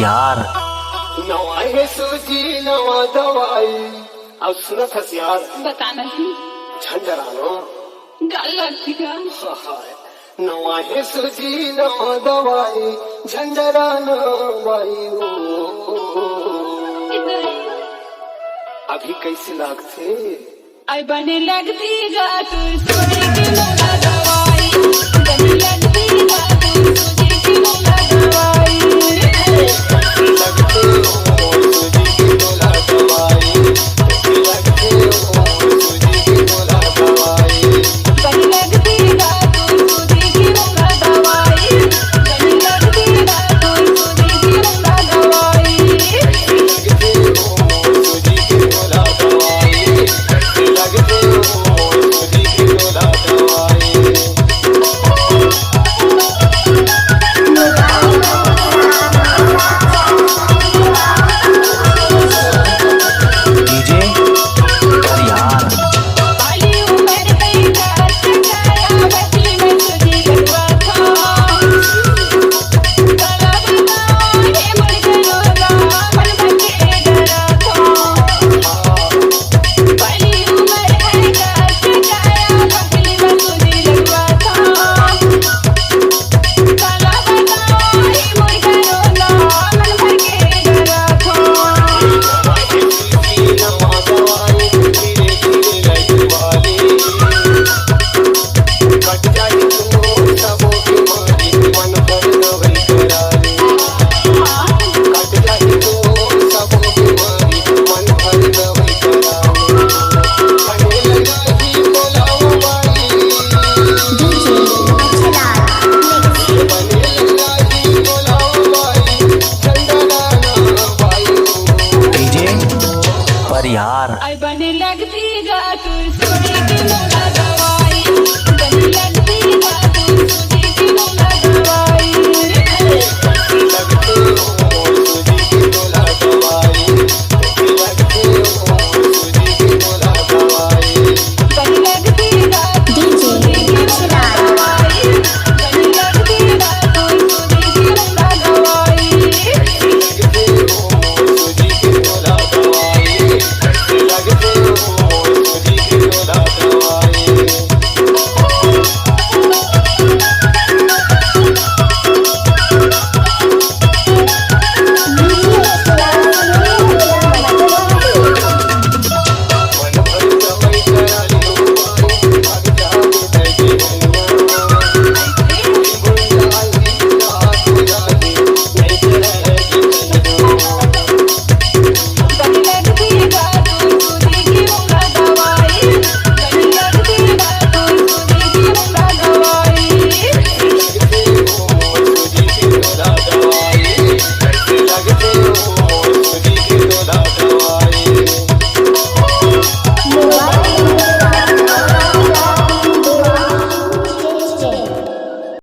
परिहार। नवा है सूजी नवा दवाई। अब सुना खसियार बता नहीं झंझरानो गाल लगती का नवा है सूजी नवा दवाई झंझरानो बाई अभी कैसे लागते आई बने लगती जा तू सूजी की मोला दवाई बने लगती जा तू सूजी की मोला दवाई लगते हो सूजी की मोला दवाई लगते हो सूजी की मोला दवाई बने लगती जा तू सूजी की मोला दवाई बने लगती जा तू सूजी की मोला दवाई लगते हो सूजी की मोला दवाई लगते हो सूजी की मोला दवाई डीजे परिहार। पाली उमर गई का चकाया बची में सूजी गलवा था गला बताओ ये मर गयो गा मन बचे डरा था पाली उमर गई का चकाया बची में सूजी गलवा था गला बताओ ये मर गयो गा मन बचे डरा था डीजे परिहार।